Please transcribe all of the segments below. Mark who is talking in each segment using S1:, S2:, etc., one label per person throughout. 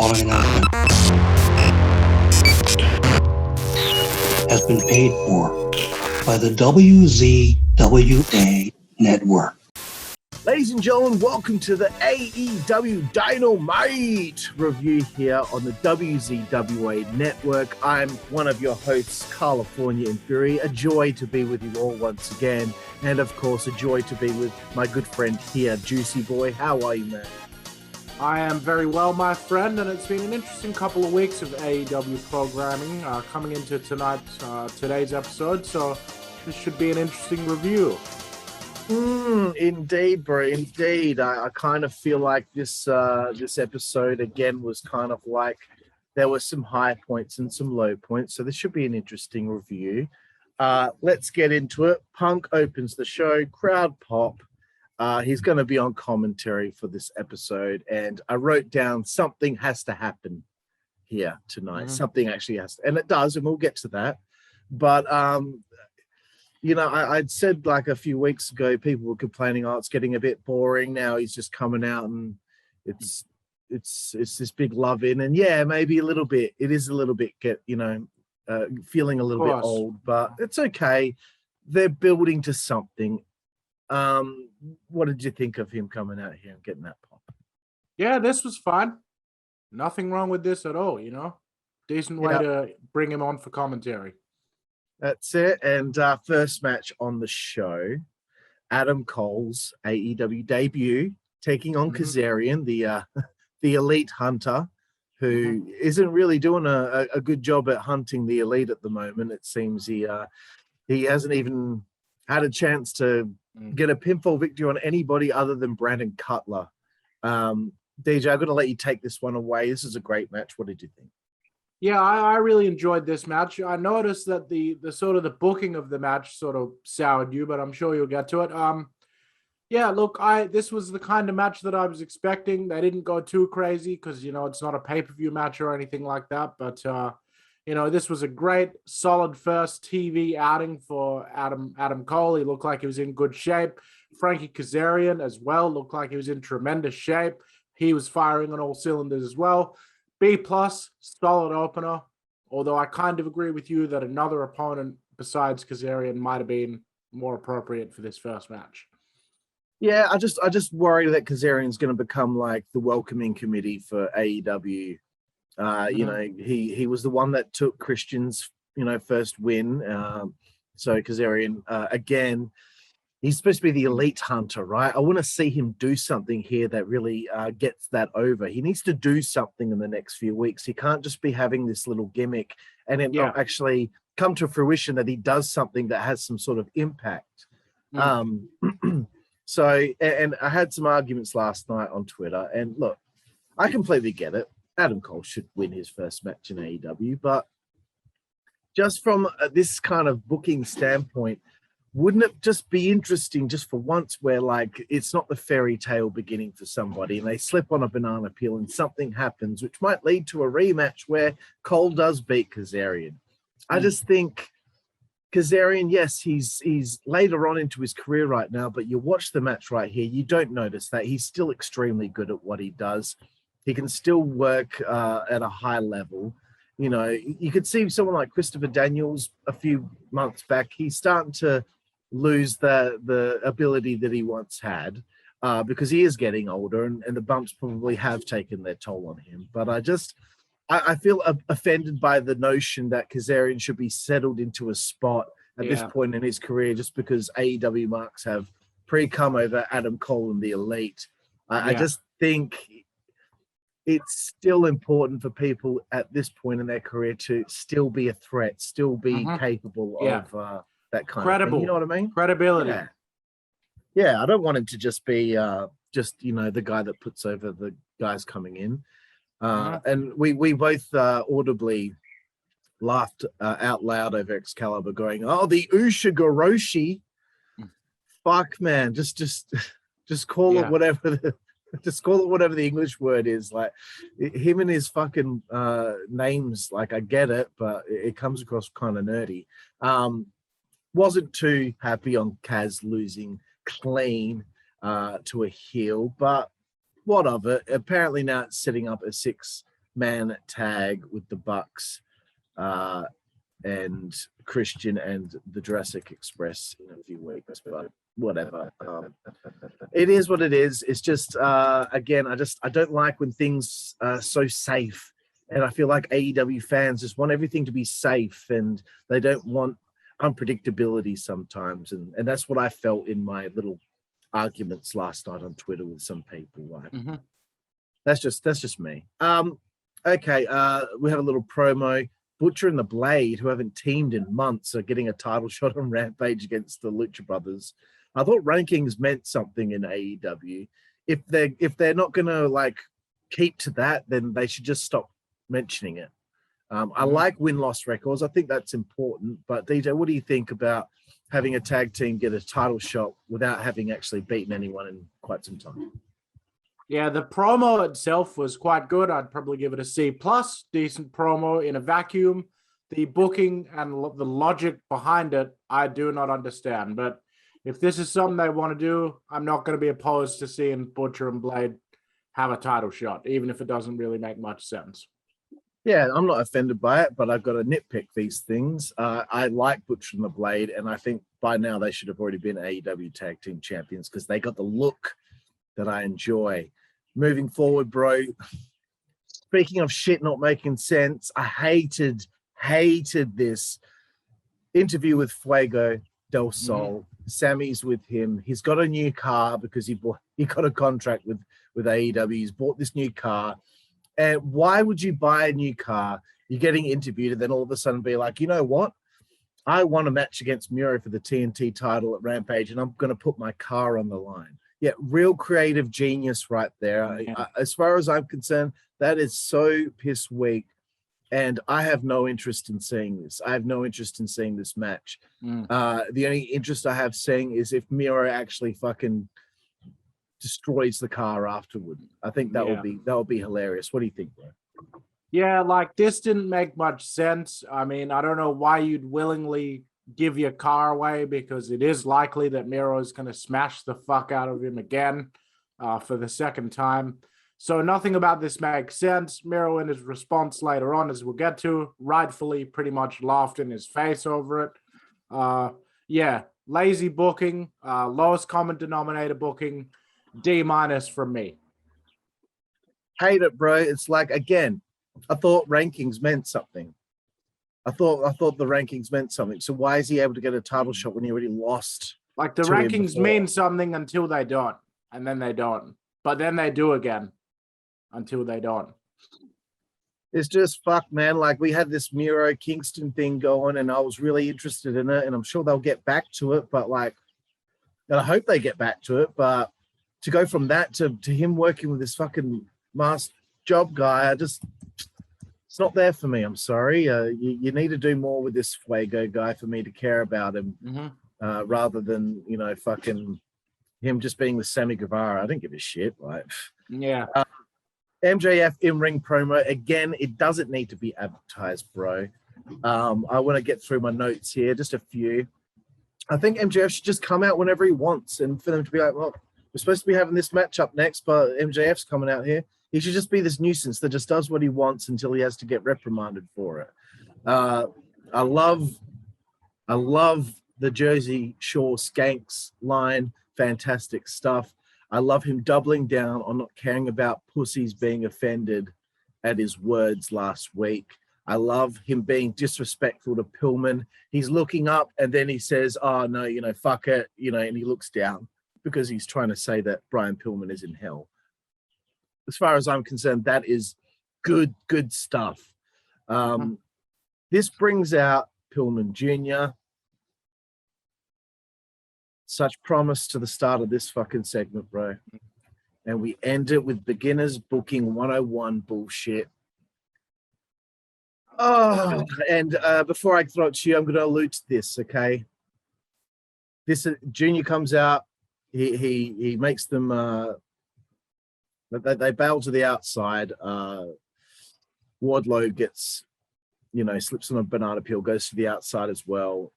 S1: following announcement has been paid for by the WZWA Network.
S2: Ladies and gentlemen, welcome to the AEW Dynamite review here on the WZWA Network. I'm one of your hosts, Karlifornia and Jooseyboy. A joy to be with you all once again. And of course, a joy to be with my good friend here, Jooseyboy. How are you, man?
S3: I am very well, my friend, and it's been an interesting couple of weeks of AEW programming coming into today's episode, so this should be an interesting review.
S2: Indeed, bro. Indeed. I kind of feel like this episode again was kind of like there were some high points and some low points. So this should be an interesting review. Let's get into it. Punk opens the show, crowd pop. He's going to be on commentary for this episode, and I wrote down something has to happen here tonight. Something actually has to, and it does, and we'll get to that. But you know, I'd said like a few weeks ago, people were complaining, oh, it's getting a bit boring. Now he's just coming out and it's this big love in. And yeah, maybe a little bit. It is a little bit, feeling a little bit old, but it's okay. They're building to something. What did you think of him coming out here and getting that pop?
S3: Yeah, this was fun. Nothing wrong with this at all, you know? Decent way to bring him on for commentary.
S2: That's it. And first match on the show, Adam Cole's AEW debut, taking on Kazarian, the elite hunter, who isn't really doing a good job at hunting the elite at the moment. It seems he hasn't even had a chance to get a pinfall victory on anybody other than Brandon Cutler. DJ, I'm going to let you take this one away. This is a great match. What did you think?
S3: Yeah, I really enjoyed this match. I noticed that the sort of the booking of the match sort of soured you, but I'm sure you'll get to it. Yeah, look, this was the kind of match that I was expecting. They didn't go too crazy because, you know, it's not a pay-per-view match or anything like that. But, you know, this was a great, solid first TV outing for Adam Cole. He looked like he was in good shape. Frankie Kazarian as well looked like he was in tremendous shape. He was firing on all cylinders as well. B+, solid opener, although I kind of agree with you that another opponent besides Kazarian might have been more appropriate for this first match.
S2: Yeah, I just worry that Kazarian's going to become like the welcoming committee for AEW. You know, he was the one that took Christian's, you know, first win. So Kazarian, again, he's supposed to be the elite hunter, right? I want to see him do something here that really gets that over. He needs to do something in the next few weeks. He can't just be having this little gimmick and it not actually come to fruition that he does something that has some sort of impact. So, and I had some arguments last night on Twitter, and look, I completely get it. Adam Cole should win his first match in AEW, but just from this kind of booking standpoint, wouldn't it just be interesting just for once where like it's not the fairy tale beginning for somebody and they slip on a banana peel and something happens which might lead to a rematch where Cole does beat Kazarian. I just think Kazarian, yes, he's later on into his career right now, but you watch the match right here, you don't notice that he's still extremely good at what he does. He can still work at a high level. You know, you could see someone like Christopher Daniels a few months back. He's starting to lose the ability that he once had because he is getting older and the bumps probably have taken their toll on him. But I feel offended by the notion that Kazarian should be settled into a spot at this point in his career just because AEW marks have pre-come over Adam Cole and the Elite. I just think it's still important for people at this point in their career to still be a threat, still be capable of that kind of thing. You know what I mean?
S3: Credibility.
S2: Yeah, I don't want him to just be just, you know, the guy that puts over the guys coming in. And we both audibly laughed out loud over Excalibur going, oh, the Ushigoroshi. Fuck, man. Just call it whatever just call it whatever the English word is. Like him and his fucking names, like I get it, but it comes across kind of nerdy. Wasn't too happy on Kaz losing clean to a heel, but what of it? Apparently now it's setting up a man tag with the Bucks and Christian and the Jurassic Express in a few weeks, but whatever. It is what it is. It's just again, I don't like when things are so safe, and I feel like AEW fans just want everything to be safe, and they don't want unpredictability sometimes, and that's what I felt in my little arguments last night on Twitter with some people. Like that's just me. Okay, we have a little promo. Butcher and the Blade, who haven't teamed in months, are getting a title shot on Rampage against the Lucha Brothers. I thought rankings meant something in AEW. If they're not gonna like keep to that, then they should just stop mentioning it. I like win-loss records. I think that's important. But DJ, what do you think about having a tag team get a title shot without having actually beaten anyone in quite some time?
S3: Yeah, the promo itself was quite good. I'd probably give it a C+. Decent promo in a vacuum. The booking and the logic behind it, I do not understand. But if this is something they want to do, I'm not going to be opposed to seeing Butcher and Blade have a title shot, even if it doesn't really make much sense.
S2: Yeah, I'm not offended by it, but I've got to nitpick these things. I like Butcher and the Blade, and I think by now they should have already been AEW Tag Team Champions because they got the look that I enjoy. Moving forward, bro. Speaking of shit not making sense, I hated this interview with Fuego Del Sol. Sammy's with him. He's got a new car because he got a contract with AEW. He's bought this new car. And why would you buy a new car? You're getting interviewed and then all of a sudden be like, you know what? I won a match against Miro for the TNT title at Rampage, and I'm going to put my car on the line. Yeah, real creative genius right there.
S3: Yeah.
S2: As far as I'm concerned, that is so piss weak, and I have no interest in seeing this. I have no interest in seeing this match. The only interest I have seeing is if Miro actually fucking destroys the car afterward. I think that would be hilarious. What do you think, bro?
S3: Yeah, like this didn't make much sense. I mean, I don't know why you'd willingly give your car away because it is likely that Miro is going to smash the fuck out of him again for the second time. So nothing about this makes sense. Miro in his response later on, as we'll get to, rightfully pretty much laughed in his face over it. Yeah, lazy booking, lowest common denominator booking, D- from me.
S2: Hate it, bro. It's like, again, I thought rankings meant something. I thought the rankings meant something. So why is he able to get a title shot when he already lost?
S3: Like the rankings mean something until they don't, and then they don't. But then they do again until they don't.
S2: It's just fuck, man. Like we had this Miro Kingston thing going, and I was really interested in it, and I'm sure they'll get back to it. But like, and I hope they get back to it. But to go from that to him working with this fucking masked job guy, it's not there for me. I'm sorry. You need to do more with this Fuego guy for me to care about him, rather than fucking him just being with Sammy Guevara. I didn't give a shit. Like,
S3: yeah.
S2: MJF in-ring promo again. It doesn't need to be advertised, bro. I want to get through my notes here, just a few. I think MJF should just come out whenever he wants, and for them to be like, well, we're supposed to be having this matchup next, but MJF's coming out here. He should just be this nuisance that just does what he wants until he has to get reprimanded for it. I love the Jersey Shore skanks line. Fantastic stuff. I love him doubling down on not caring about pussies being offended at his words last week. I love him being disrespectful to Pillman. He's looking up and then he says, oh, no, fuck it, and he looks down because he's trying to say that Brian Pillman is in hell. As far as I'm concerned, that is good stuff. This brings out Pillman Jr. Such promise to the start of this fucking segment, bro. And we end it with beginners booking 101 bullshit. Oh, and before I throw it to you, I'm going to allude to this, okay? This Junior comes out. He makes them... They bail to the outside. Wardlow gets, slips on a banana peel, goes to the outside as well.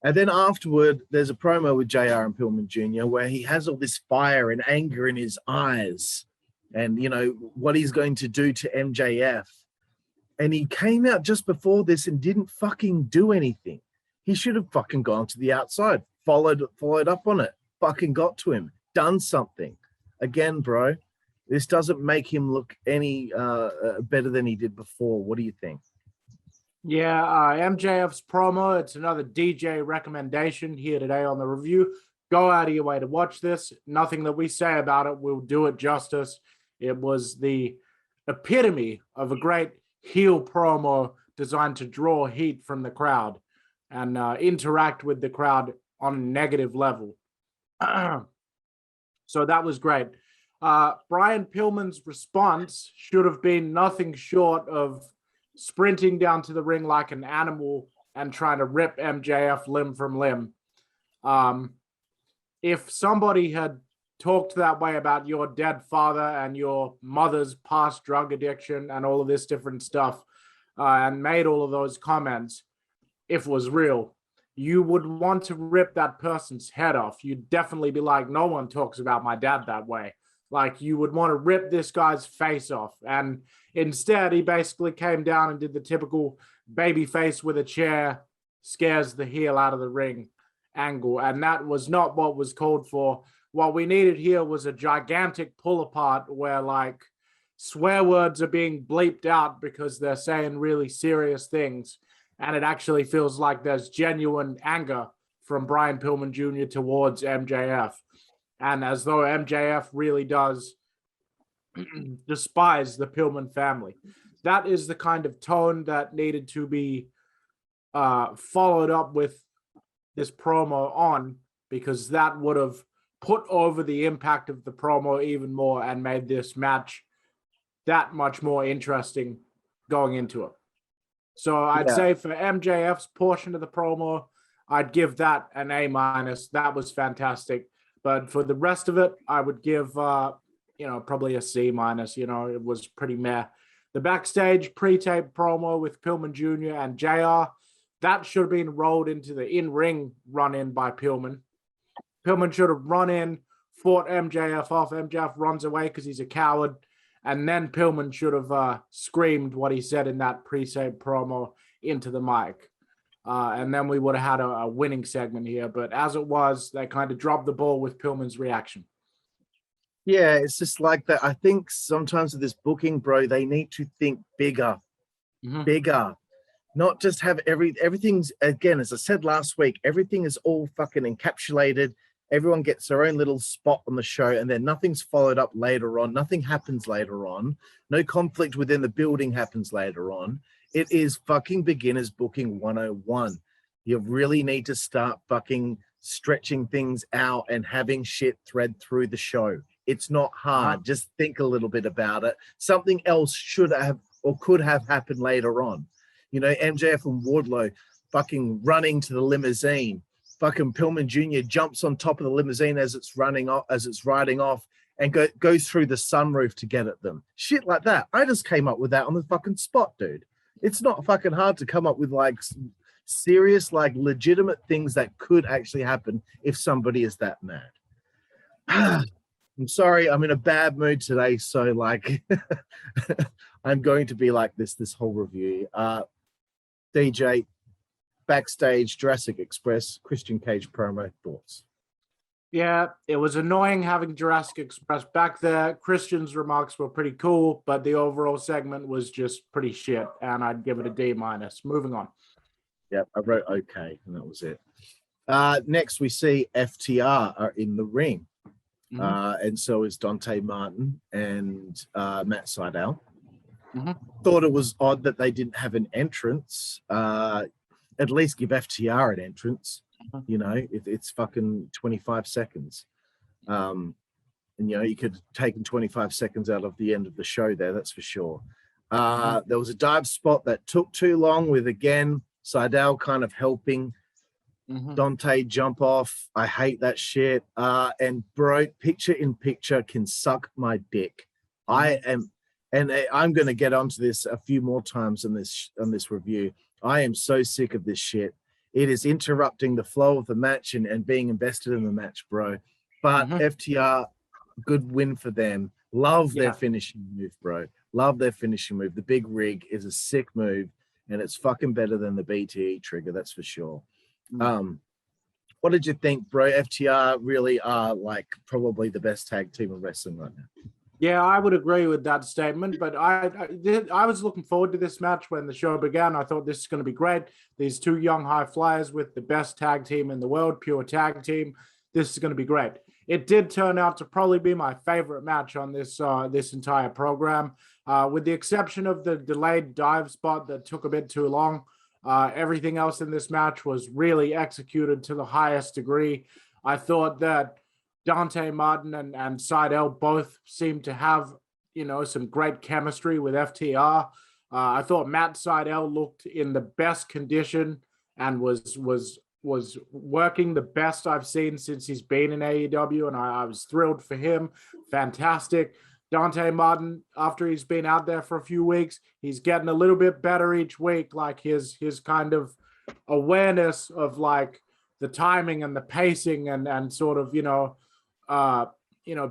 S2: And then afterward, there's a promo with JR and Pillman Jr. where he has all this fire and anger in his eyes. and, you know, what he's going to do to MJF. And he came out just before this and didn't fucking do anything. He should have fucking gone to the outside, followed up on it, fucking got to him, done something. Again, bro, this doesn't make him look any better than he did before. What do you think?
S3: Yeah, MJF's promo, it's another DJ recommendation here today on the review. Go out of your way to watch this. Nothing that we say about it will do it justice. It was the epitome of a great heel promo designed to draw heat from the crowd and interact with the crowd on a negative level. So that was great. Brian Pillman's response should have been nothing short of sprinting down to the ring like an animal and trying to rip MJF limb from limb. If somebody had talked that way about your dead father and your mother's past drug addiction and all of this different stuff, and made all of those comments, if it was real, you would want to rip that person's head off. You'd definitely be like, no one talks about my dad that way. Like, you would want to rip this guy's face off. And instead, he basically came down and did the typical baby face with a chair, scares the heel out of the ring angle. And that was not what was called for. What we needed here was a gigantic pull apart where, like, swear words are being bleeped out because they're saying really serious things. And it actually feels like there's genuine anger from Brian Pillman Jr. towards MJF. And as though MJF really does despise the Pillman family. That is the kind of tone that needed to be followed up with this promo on, because that would have put over the impact of the promo even more and made this match that much more interesting going into it. So I'd say for MJF's portion of the promo, I'd give that an A-. That was fantastic. But for the rest of it, I would give, probably a C-. It was pretty meh. The backstage pre-tape promo with Pillman Jr. and JR, that should have been rolled into the in-ring run-in by Pillman. Pillman should have run in, fought MJF off. MJF runs away because he's a coward. And then Pillman should have screamed what he said in that pre-tape promo into the mic. And then we would have had a winning segment here. But as it was, they kind of dropped the ball with Pillman's reaction.
S2: Yeah, it's just like that. I think sometimes with this booking, bro, they need to think bigger, bigger. Not just have everything's, again, as I said last week, everything is all fucking encapsulated. Everyone gets their own little spot on the show, and then nothing's followed up later on. Nothing happens later on. No conflict within the building happens later on. It is fucking beginners booking 101. You really need to start fucking stretching things out and having shit thread through the show. It's not hard. Just think a little bit about it. Something else should have or could have happened later on. You know, MJF and Wardlow fucking running to the limousine. Fucking Pillman Jr. jumps on top of the limousine as it's riding off, and goes through the sunroof to get at them. Shit like that. I just came up with that on the fucking spot, dude. It's not fucking hard to come up with like serious, like legitimate things that could actually happen if somebody is that mad. I'm sorry, I'm in a bad mood today, so like I'm going to be like this whole review. DJ, backstage, Jurassic Express, Christian Cage promo, thoughts?
S3: Yeah, it was annoying having Jurassic Express back there. Christian's remarks were pretty cool, but the overall segment was just pretty shit, and I'd give it a D-. Moving on.
S2: Yep, I wrote okay, and that was it. Next, we see FTR are in the ring, and so is Dante Martin and Matt Sydal. Thought it was odd that they didn't have an entrance. At least give FTR an entrance. You know, it's fucking 25 seconds. And, you know, you could have taken 25 seconds out of the end of the show there, that's for sure. There was a dive spot that took too long with, again, Sydal kind of helping Dante jump off. I hate that shit. And bro, picture in picture can suck my dick. I'm going to get onto this a few more times on this review. I am so sick of this shit. It is interrupting the flow of the match and being invested in the match, bro. But FTR, good win for them. Love their
S3: Yeah.
S2: finishing move, bro. Love their finishing move. The big rig is a sick move, and it's fucking better than the BTE trigger, that's for sure. What did you think, bro? FTR really are like probably the best tag team in wrestling right now.
S3: Yeah, I would agree with that statement, but I was looking forward to this match when the show began. I thought this is going to be great. These two young high flyers with the best tag team in the world, pure tag team. This is going to be great. It did turn out to probably be my favorite match on this this entire program, with the exception of the delayed dive spot that took a bit too long. Everything else in this match was really executed to the highest degree. I thought that Dante Martin and Sydal both seemed to have, some great chemistry with FTR. I thought Matt Sydal looked in the best condition and was working the best I've seen since he's been in AEW, and I was thrilled for him. Fantastic. Dante Martin, after he's been out there for a few weeks, he's getting a little bit better each week. Like his kind of awareness of like the timing and the pacing and sort of,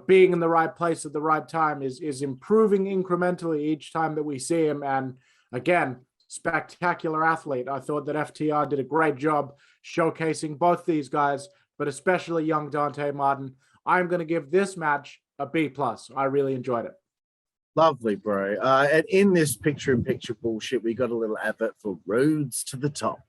S3: being in the right place at the right time is improving incrementally each time that we see him. And again, spectacular athlete. I thought that FTR did a great job showcasing both these guys, but especially young Dante Martin. I'm going to give this match a B+. I really enjoyed it.
S2: Lovely, bro. And in this picture-in-picture bullshit, we got a little advert for Rhodes to the Top.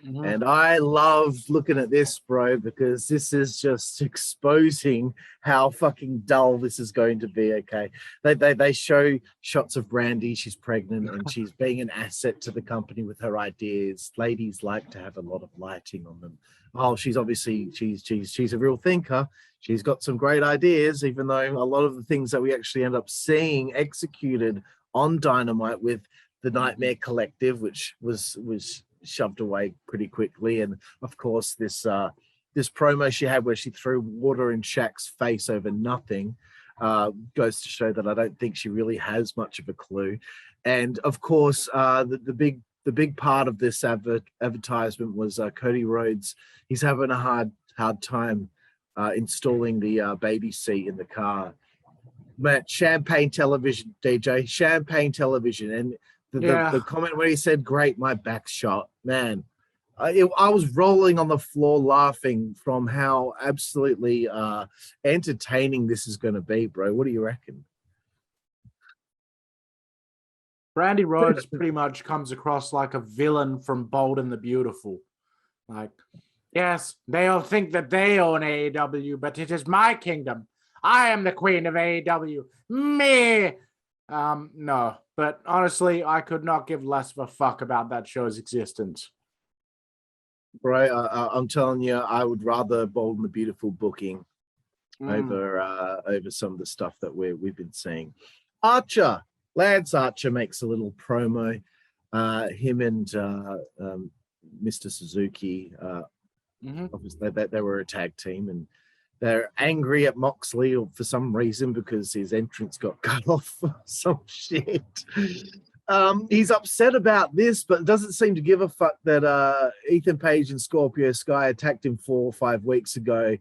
S2: And I love looking at this, bro, because this is just exposing how fucking dull this is going to be, okay? They show shots of Brandy. She's pregnant, and she's being an asset to the company with her ideas. Ladies like to have a lot of lighting on them. Oh, she's obviously, she's a real thinker. She's got some great ideas, even though a lot of the things that we actually end up seeing executed on Dynamite with the Nightmare Collective, which was shoved away pretty quickly. And of course this promo she had where she threw water in Shaq's face over nothing goes to show that I don't think she really has much of a clue. And of course the big part of this advertisement was Cody Rhodes. He's having a hard time installing the baby seat in the car. Man, champagne television, DJ, champagne television. And the comment where he said, "Great, my back's shot," man. I was rolling on the floor laughing from how absolutely entertaining this is going to be, bro. What do you reckon?
S3: Brandy Rhodes pretty much comes across like a villain from Bold and the Beautiful. Like, yes, they all think that they own AEW, but it is my kingdom. I am the queen of AEW. Me. No, but honestly, I could not give less of a fuck about that show's existence.
S2: Bro, I'm telling you, I would rather Bold and the Beautiful booking over some of the stuff that we've been seeing. Lance Archer makes a little promo. Him and Mr. Suzuki, obviously they were a tag team, and they're angry at Moxley for some reason because his entrance got cut off or some shit. He's upset about this, but doesn't seem to give a fuck that Ethan Page and Scorpio Sky attacked him 4 or 5 weeks ago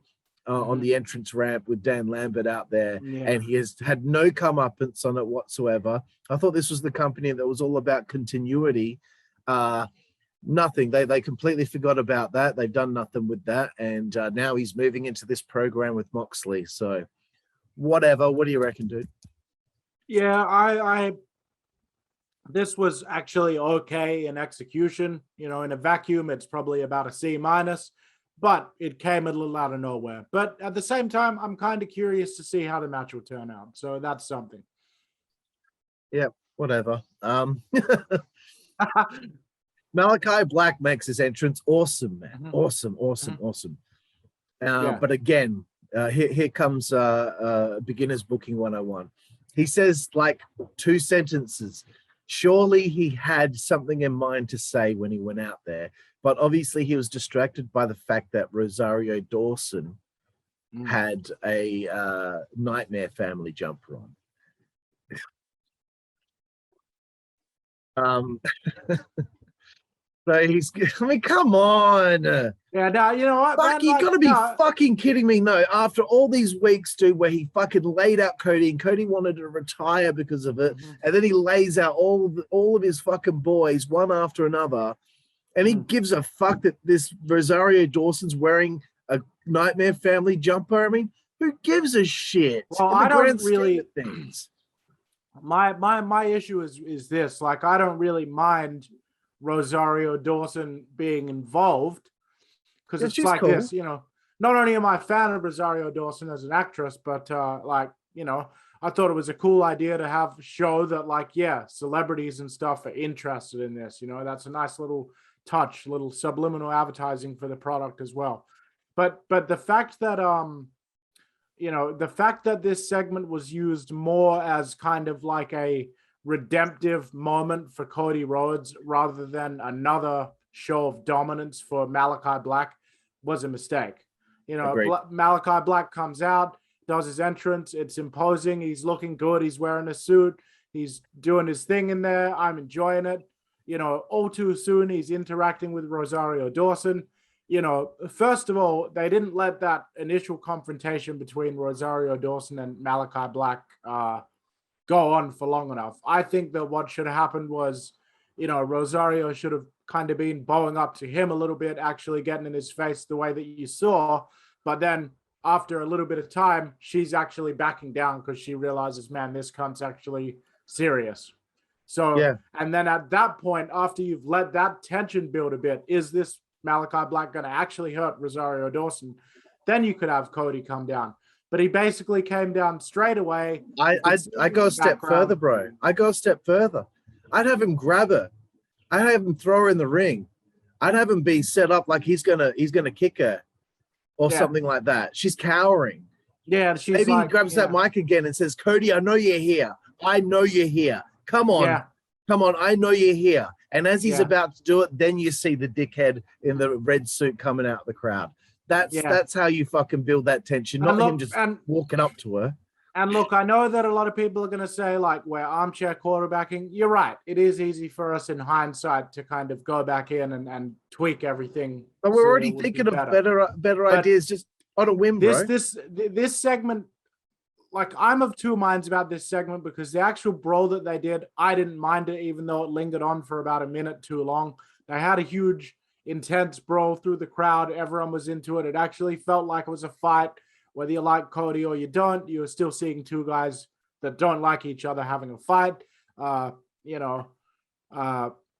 S2: on the entrance ramp with Dan Lambert out there, and he has had no comeuppance on it whatsoever. I thought this was the company that was all about continuity. Nothing. They completely forgot about that. They've done nothing with that, and now he's moving into this program with Moxley. So, whatever. What do you reckon, dude?
S3: Yeah, I this was actually okay in execution. In a vacuum, it's probably about a C-, but it came a little out of nowhere. But at the same time, I'm kind of curious to see how the match will turn out. So that's something.
S2: Yeah, whatever. Malakai Black makes his entrance. Awesome, man. Awesome. But again, here comes beginner's booking 101. He says like 2 sentences. Surely he had something in mind to say when he went out there, but obviously he was distracted by the fact that Rosario Dawson had a Nightmare Family jumper on. So he's, I mean, come on.
S3: Yeah, no, you know what?
S2: Fuck,
S3: man,
S2: you
S3: like,
S2: gotta be
S3: no,
S2: fucking kidding me. No, after all these weeks, dude, where he fucking laid out Cody and Cody wanted to retire because of it.
S3: Mhm.
S2: And then he lays out all of his fucking boys one after another. And he gives a fuck that this Rosario Dawson's wearing a Nightmare Family jumper. I mean, who gives a shit?
S3: Well,
S2: in the
S3: I don't
S2: grand scheme
S3: really-
S2: of things.
S3: My issue is this. Like, I don't really mind Rosario Dawson being involved because
S2: Yeah,
S3: it's
S2: she's
S3: like
S2: cool.
S3: this, you know. Not only am I a fan of Rosario Dawson as an actress, but like, you know, I thought it was a cool idea to have show that, like, yeah, celebrities and stuff are interested in this. You know, that's a nice little touch, little subliminal advertising for the product as well. But the fact that you know, the fact that this segment was used more as kind of like a redemptive moment for Cody Rhodes rather than another show of dominance for Malakai Black was a mistake. You know,
S2: Agreed.
S3: Malakai Black comes out, does his entrance. It's imposing. He's looking good. He's wearing a suit. He's doing his thing in there. I'm enjoying it. You know, all too soon, he's interacting with Rosario Dawson. You know, first of all, they didn't let that initial confrontation between Rosario Dawson and Malakai Black go on for long enough. I think that what should have happened was, you know, Rosario should have kind of been bowing up to him a little bit, actually getting in his face the way that you saw. But then after a little bit of time, she's actually backing down because she realizes, man, this cunt's actually serious. So,
S2: Yeah.
S3: and then at that point, after you've let that tension build a bit, is this Malakai Black going to actually hurt Rosario Dawson? Then you could have Cody come down. But he basically came down straight away.
S2: I go a step further, bro. I go a step further. I'd have him grab her. I'd have him throw her in the ring. I'd have him be set up like he's gonna kick her or something like that. She's cowering.
S3: Yeah, she's
S2: Maybe
S3: like,
S2: he grabs that mic again and says, Cody, I know you're here. I know you're here. Come on.
S3: Yeah.
S2: Come on. I know you're here. And as he's
S3: Yeah.
S2: about to do it, then you see the dickhead in the red suit coming out of the crowd. That's how you fucking build that tension, not him just walking up to her.
S3: And look, I know that a lot of people are going to say, like, we're armchair quarterbacking. You're right. It is easy for us in hindsight to kind of go back in and tweak everything.
S2: But we're already thinking of better ideas just on a whim, bro.
S3: This segment, like, I'm of two minds about this segment because the actual brawl that they did, I didn't mind it, even though it lingered on for about a minute too long. They had a huge, intense brawl through the crowd. Everyone was into it. It actually felt like it was a fight. Whether you like Cody or you don't, you're still seeing two guys that don't like each other having a fight. I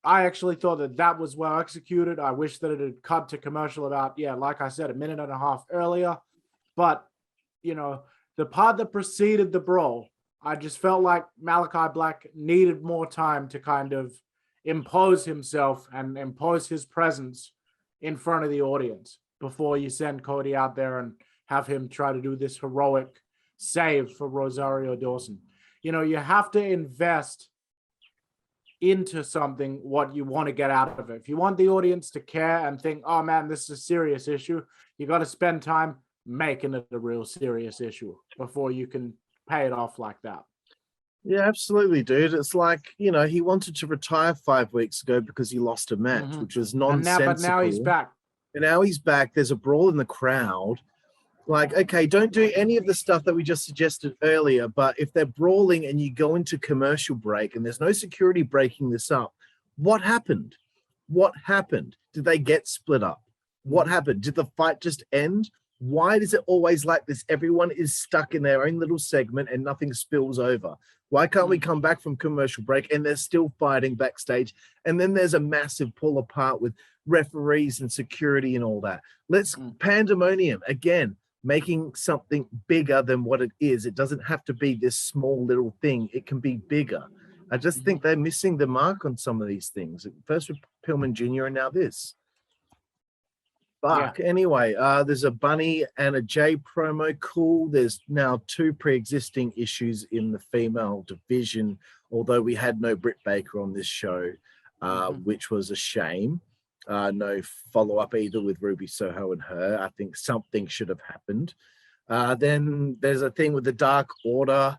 S3: actually thought that was well executed. I wish that it had cut to commercial about, like I said, a minute and a half earlier. But, you know, the part that preceded the brawl, I just felt like Malakai Black needed more time to kind of impose himself and impose his presence in front of the audience before you send Cody out there and have him try to do this heroic save for Rosario Dawson. You know, you have to invest into something what you want to get out of it. If you want the audience to care and think, oh man, this is a serious issue, you got to spend time making it a real serious issue before you can pay it off like that.
S2: Yeah, absolutely, dude. It's like, you know, he wanted to retire 5 weeks ago because he lost a match, which was nonsensical.
S3: But now he's back.
S2: And now he's back. There's a brawl in the crowd. Like, okay, don't do any of the stuff that we just suggested earlier, but if they're brawling and you go into commercial break and there's no security breaking this up, what happened? What happened? Did they get split up? What happened? Did the fight just end? Why does it always like this? Everyone is stuck in their own little segment and nothing spills over. Why can't we come back from commercial break and they're still fighting backstage? And then there's a massive pull apart with referees and security and all that. Let's pandemonium again, making something bigger than what it is. It doesn't have to be this small little thing. It can be bigger. I just think they're missing the mark on some of these things. First with Pillman Jr. and now this. Fuck. Yeah. Anyway, there's a Bunny and a Jade promo. Cool. There's now 2 pre-existing issues in the female division, although we had no Britt Baker on this show, which was a shame. No follow-up either with Ruby Soho and her. I think something should have happened. Then there's a thing with the Dark Order.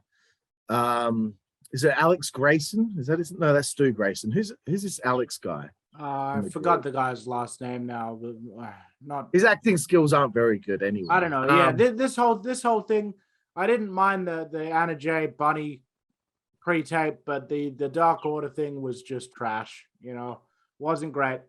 S2: Is it Alex Grayson? Is that his? No, that's Stu Grayson. Who's this Alex guy?
S3: I forgot the guy's last name now, but not
S2: his acting skills aren't very good anyway.
S3: I don't know. Yeah, this whole thing, I didn't mind the Anna J Bunny pre-tape, but the Dark Order thing was just trash. Wasn't great.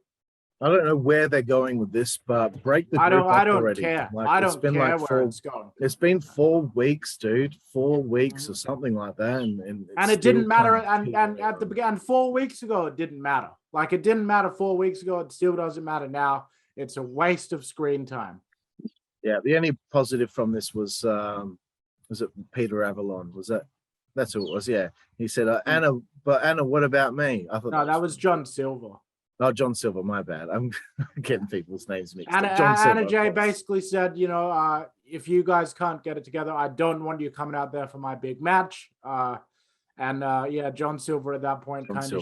S2: I don't know where they're going with this, but break the group
S3: I don't
S2: already.
S3: care.
S2: Like,
S3: I don't care where it's going.
S2: It's been 4 weeks, dude. 4 weeks or something like that, and
S3: it didn't matter. And at the beginning, 4 weeks ago, it didn't matter. Like it didn't matter 4 weeks ago. It still doesn't matter now. It's a waste of screen time.
S2: Yeah, the only positive from this was it Peter Avalon? That's who it was? Yeah, he said, Anna, what about me? I thought
S3: that was John Silver.
S2: Oh, John Silver, my bad. I'm getting people's names mixed up. John
S3: Anna J basically said, if you guys can't get it together, I don't want you coming out there for my big match. John Silver at that point kind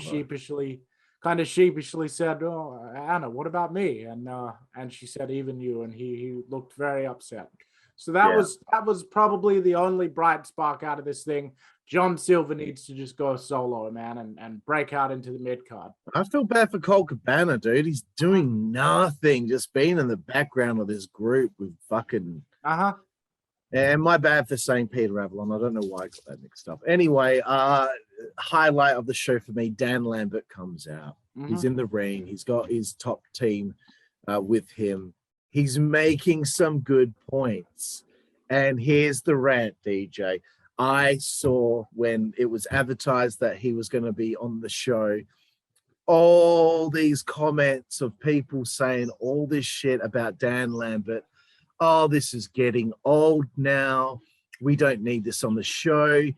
S3: of sheepishly said, "Oh, Anna, what about me?" And she said, "Even you." And he looked very upset. So that was probably the only bright spark out of this thing. John Silver needs to just go solo, man, and break out into the mid card.
S2: I feel bad for Colt Cabana, dude. He's doing nothing, just being in the background of this group with fucking. And my bad for saying Peter Avalon. I don't know why I got that mixed up. Anyway, highlight of the show for me: Dan Lambert comes out. He's in the ring. He's got his top team with him. He's making some good points. And here's the rant, DJ. I saw when it was advertised that he was going to be on the show, all these comments of people saying all this shit about Dan Lambert. Oh, this is getting old now. We don't need this on the show.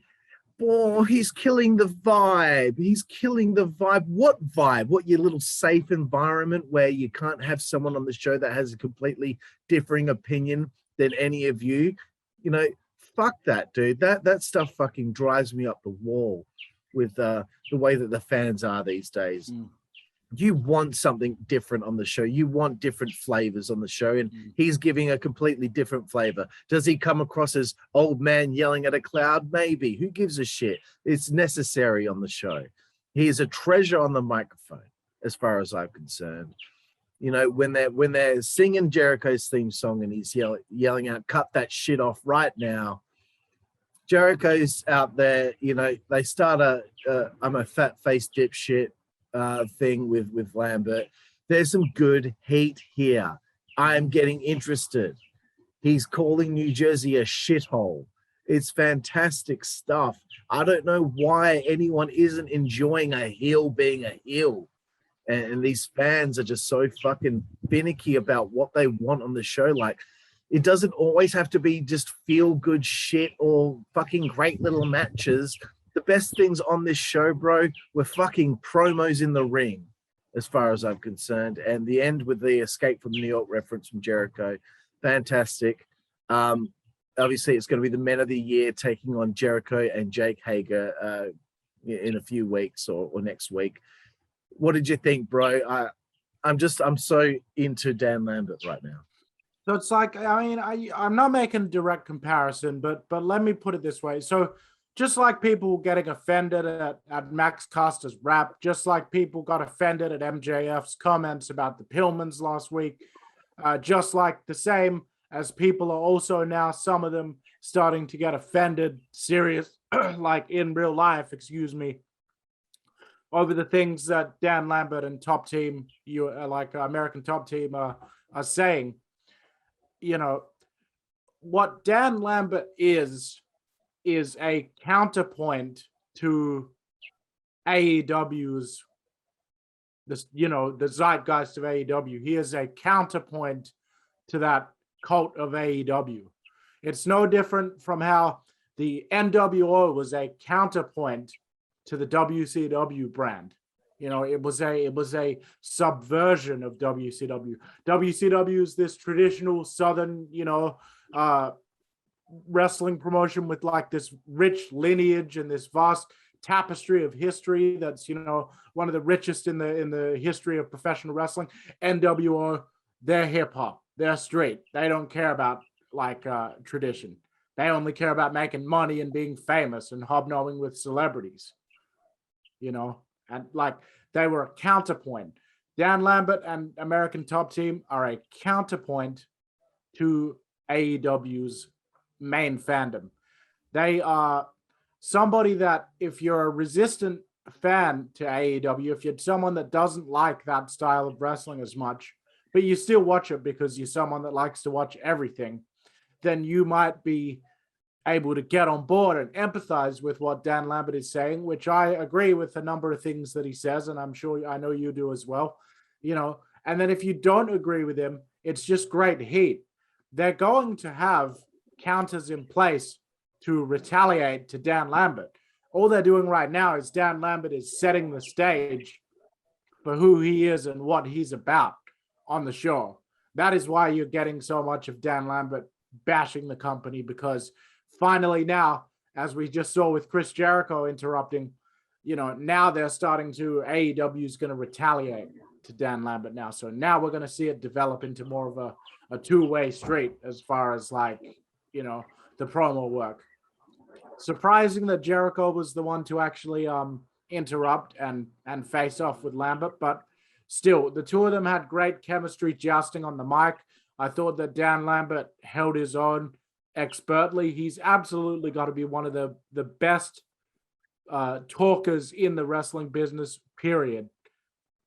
S2: Oh, he's killing the vibe. He's killing the vibe. What vibe? What, your little safe environment where you can't have someone on the show that has a completely differing opinion than any of you? Fuck that, dude. That stuff fucking drives me up the wall with the way that the fans are these days. You want something different on the show. You want different flavors on the show, and he's giving a completely different flavor. Does he come across as old man yelling at a cloud? Maybe. Who gives a shit? It's necessary on the show. He is a treasure on the microphone, as far as I'm concerned. When they're singing Jericho's theme song and he's yelling out, "Cut that shit off right now." Jericho's out there, they start I'm a fat-faced dipshit thing with Lambert. There's some good heat here. I'm getting interested. He's calling New Jersey a shithole. It's fantastic stuff. I don't know why anyone isn't enjoying a heel being a heel. And these fans are just so fucking finicky about what they want on the show. Like, it doesn't always have to be just feel-good shit or fucking great little matches. The best things on this show, bro, were fucking promos in the ring, as far as I'm concerned. And the end with the Escape from New York reference from Jericho, fantastic. Obviously, it's going to be the Men of the Year taking on Jericho and Jake Hager in a few weeks or next week. What did you think, bro? I'm so into Dan Lambert right now.
S3: So it's like, I'm not making a direct comparison, but let me put it this way. So just like people getting offended at Max Caster's rap, just like people got offended at MJF's comments about the Pillmans last week, just like the same as people are also now, some of them starting to get offended, serious, like in real life, over the things that Dan Lambert and Top Team, American Top Team are saying. What Dan Lambert is a counterpoint to AEW's, the zeitgeist of AEW. He is a counterpoint to that cult of AEW. It's no different from how the NWO was a counterpoint to the WCW brand. It was a subversion of WCW. WCW is this traditional Southern, wrestling promotion with like this rich lineage and this vast tapestry of history that's, one of the richest in the history of professional wrestling. NWO, they're hip hop, they're street. They don't care about tradition. They only care about making money and being famous and hobnobbing with celebrities. And like they were a counterpoint. Dan Lambert and American Top Team are a counterpoint to AEW's main fandom. They are somebody that if you're a resistant fan to AEW, if you're someone that doesn't like that style of wrestling as much, but you still watch it because you're someone that likes to watch everything, then you might be able to get on board and empathize with what Dan Lambert is saying, which I agree with a number of things that he says, and I know you do as well, and then if you don't agree with him, it's just great heat. They're going to have counters in place to retaliate to Dan Lambert. All they're doing right now is Dan Lambert is setting the stage for who he is and what he's about on the show. That is why you're getting so much of Dan Lambert bashing the company, because finally now, as we just saw with Chris Jericho interrupting, now they're starting to, AEW is going to retaliate to Dan Lambert now. So now we're going to see it develop into more of a two-way street as far as the promo work. Surprising that Jericho was the one to actually interrupt and face off with Lambert, but still, the two of them had great chemistry jousting on the mic. I thought that Dan Lambert held his own expertly. He's absolutely got to be one of the best talkers in the wrestling business, period.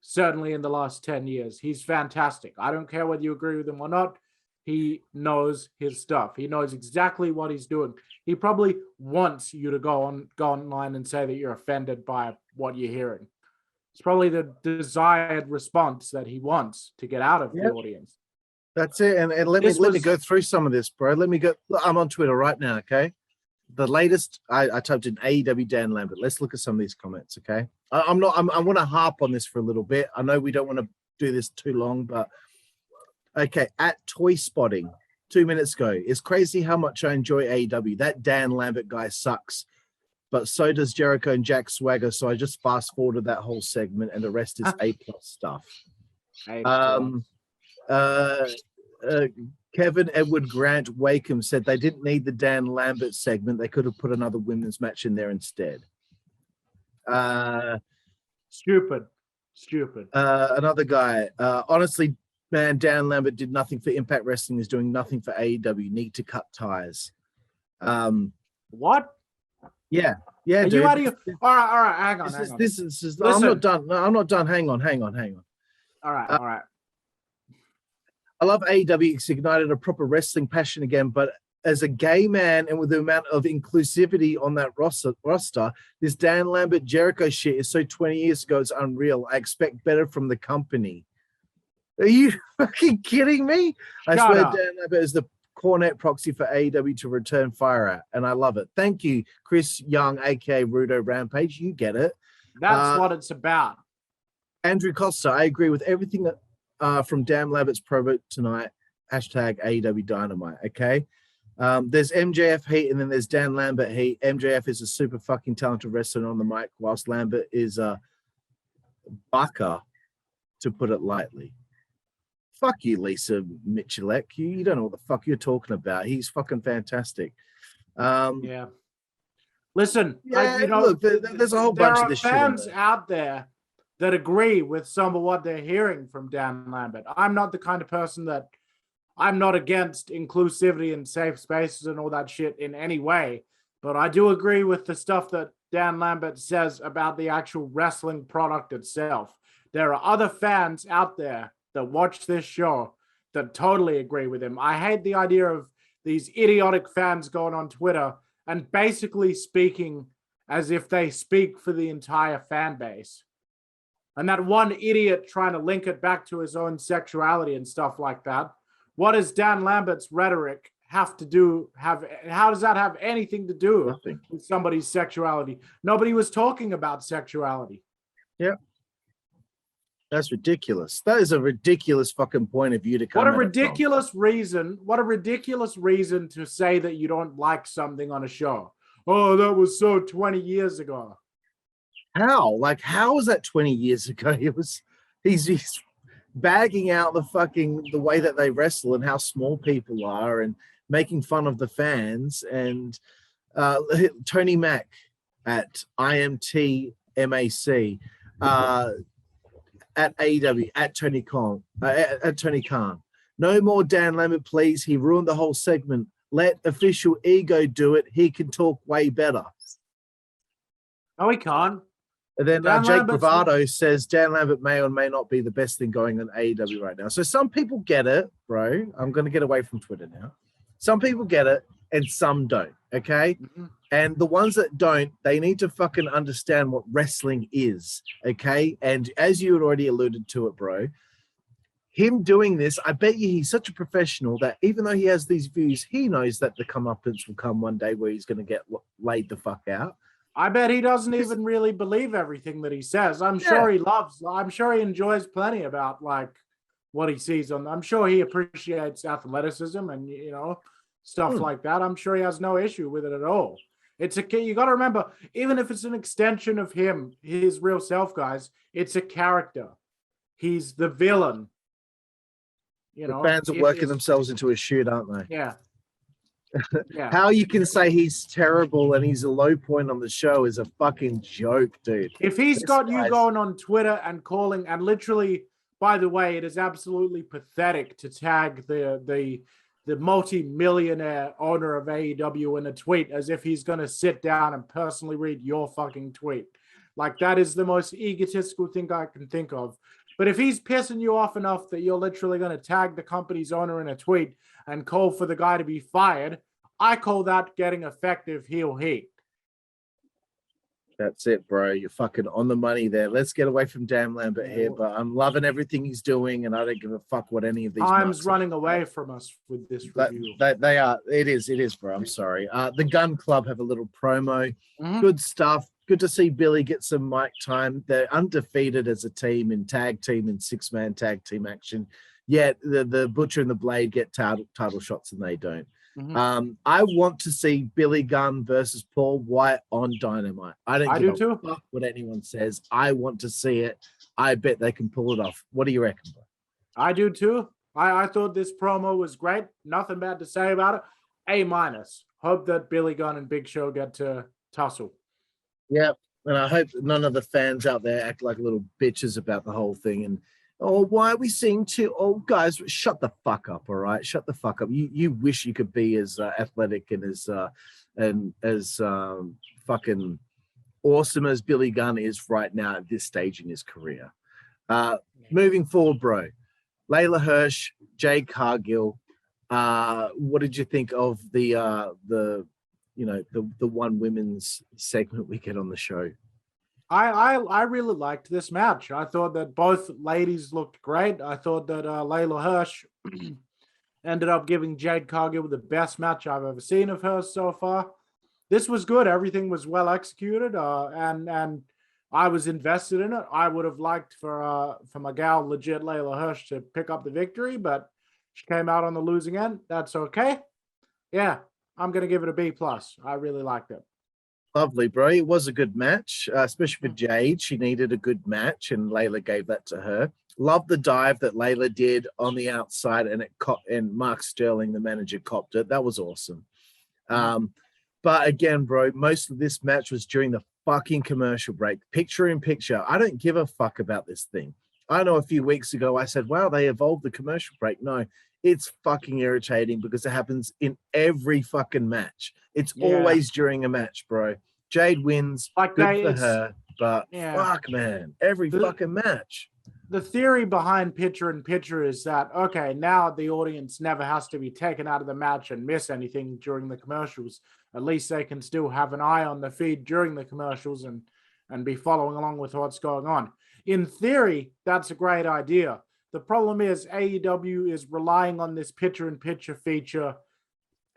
S3: Certainly in the last 10 years. He's fantastic. I don't care whether you agree with him or not. He knows his stuff. He knows exactly what he's doing. He probably wants you to go online and say that you're offended by what you're hearing. It's probably the desired response that he wants to get out of the audience.
S2: That's it. And let me go through some of this, bro. Let me go. I'm on Twitter right now, okay? The latest, I typed in AEW Dan Lambert. Let's look at some of these comments, okay? I want to harp on this for a little bit. I know we don't want to do this too long, but okay. At Toy Spotting, 2 minutes ago, it's crazy how much I enjoy AEW. That Dan Lambert guy sucks, but so does Jericho and Jack Swagger. So I just fast forwarded that whole segment, and the rest is A+ stuff. Kevin Edward Grant Wakeham said they didn't need the Dan Lambert segment. They could have put another women's match in there instead.
S3: Stupid.
S2: Another guy. Honestly, man, Dan Lambert did nothing for Impact Wrestling. Is doing nothing for AEW. Need to cut ties.
S3: What?
S2: Yeah,
S3: Are
S2: dude.
S3: you out of your... All right. Hang on.
S2: This is. I'm not done. No, I'm not done. Hang on.
S3: All right.
S2: I love AEW. It's ignited a proper wrestling passion again, but as a gay man and with the amount of inclusivity on that roster, this Dan Lambert Jericho shit is so 20 years ago, it's unreal. I expect better from the company. Are you fucking kidding me? I swear Dan Lambert is the cornet proxy for AEW to return fire at, and I love it. Thank you, Chris Young, aka Rudo Rampage. You get it.
S3: That's what it's about. Andrew
S2: Costa, I agree with everything that from Dan Lambert's promo tonight, hashtag AEW Dynamite, okay? There's MJF heat, and then there's Dan Lambert heat. MJF is a super fucking talented wrestler on the mic, whilst Lambert is a bucker, to put it lightly. Fuck you, Lisa Michalek. You don't know what the fuck you're talking about. He's fucking fantastic.
S3: Yeah. Listen,
S2: look, there's a whole bunch of this shit.
S3: There are fans out there that agree with some of what they're hearing from Dan Lambert. I'm not the kind of person that I'm not against inclusivity and safe spaces and all that shit in any way, but I do agree with the stuff that Dan Lambert says about the actual wrestling product itself. There are other fans out there that watch this show that totally agree with him. I hate the idea of these idiotic fans going on Twitter and basically speaking as if they speak for the entire fan base. And that one idiot trying to link it back to his own sexuality and stuff like that. What does Dan Lambert's rhetoric how does that have anything to do with somebody's sexuality? Nobody was talking about sexuality.
S2: Yeah. That's ridiculous. That is a ridiculous fucking point of view to come.
S3: What a ridiculous reason to say that you don't like something on a show. Oh, that was so 20 years ago.
S2: How? Like, how was that 20 years ago? He's bagging out the way that they wrestle and how small people are and making fun of the fans. And Tony Mack at IMTMAC, at AEW at Tony Khan. At Tony Khan. No more Dan Lambert, please. He ruined the whole segment. Let official ego do it. He can talk way better.
S3: No, he can't.
S2: And then
S3: Dan
S2: Jake
S3: Lambert's
S2: Bravado says Dan Lambert may or may not be the best thing going on AEW right now. So some people get it, bro. I'm going to get away from Twitter now. Some people get it and some don't, okay?
S3: Mm-hmm.
S2: And the ones that don't, they need to fucking understand what wrestling is, okay? And as you had already alluded to it, bro, him doing this, I bet you he's such a professional that even though he has these views, he knows that the comeuppance will come one day where he's going to get laid the fuck out.
S3: I bet he doesn't even really believe everything that he says. I'm sure he enjoys plenty about like what he sees on. I'm sure he appreciates athleticism and, you know, stuff like that. I'm sure he has no issue with it at all. You got to remember, even if it's an extension of him, his real self, guys, it's a character. He's the villain. You know,
S2: the fans are working themselves into a shoot, aren't they?
S3: Yeah. Yeah.
S2: How you can say he's terrible and he's a low point on the show is a fucking joke, dude.
S3: If he's got you going on Twitter and calling, and literally, by the way, it is absolutely pathetic to tag the multi-millionaire owner of AEW in a tweet as if he's going to sit down and personally read your fucking tweet. Like, that is the most egotistical thing I can think of. But if he's pissing you off enough that you're literally going to tag the company's owner in a tweet and call for the guy to be fired, I call that getting effective heel heat.
S2: That's it, bro. You're fucking on the money there. Let's get away from Dan Lambert here, but I'm loving everything he's doing, and I don't give a fuck what any of these.
S3: Time's running away from us with this review.
S2: They are. It is, bro. I'm sorry. The Gunn Club have a little promo.
S3: Mm-hmm.
S2: Good stuff. Good to see Billy get some mic time. They're undefeated as a team in tag team and 6-man tag team action. Yet the Butcher and the Blade get title shots and they don't.
S3: Mm-hmm.
S2: I want to see Billy Gunn versus Paul White on Dynamite. I do too. Fuck what anyone says. I want to see it. I bet they can pull it off. What do you reckon, bro?
S3: I do too. I thought this promo was great. Nothing bad to say about it. A-. Hope that Billy Gunn and Big Show get to tussle.
S2: Yeah, and I hope none of the fans out there act like little bitches about the whole thing. And why are we seeing two? Oh, guys, shut the fuck up, all right? Shut the fuck up. You wish you could be as athletic and as fucking awesome as Billy Gunn is right now at this stage in his career. Moving forward, bro. Leyla Hirsch, Jade Cargill. What did you think of the one women's segment we get on the show?
S3: I really liked this match. I thought that both ladies looked great. I thought that Leyla Hirsch ended up giving Jade Cargill the best match I've ever seen of her so far. This was good. Everything was well executed, and I was invested in it. I would have liked for my gal, legit Leyla Hirsch, to pick up the victory, but she came out on the losing end. That's okay. Yeah, I'm going to give it a B+. I really liked it.
S2: Lovely, bro. It was a good match, especially for Jade. She needed a good match, and Leyla gave that to her. Love the dive that Leyla did on the outside, and Mark Sterling, the manager, copped it. That was awesome. But again, bro, most of this match was during the fucking commercial break. Picture in picture. I don't give a fuck about this thing. I know a few weeks ago I said, wow, they evolved the commercial break. No, it's fucking irritating because it happens in every fucking match. It's always during a match, bro. Jade wins. Good for her. But fuck, man. Every fucking match.
S3: The theory behind picture in picture is that, okay, now the audience never has to be taken out of the match and miss anything during the commercials. At least they can still have an eye on the feed during the commercials and be following along with what's going on. In theory, that's a great idea. The problem is AEW is relying on this picture-in-picture feature,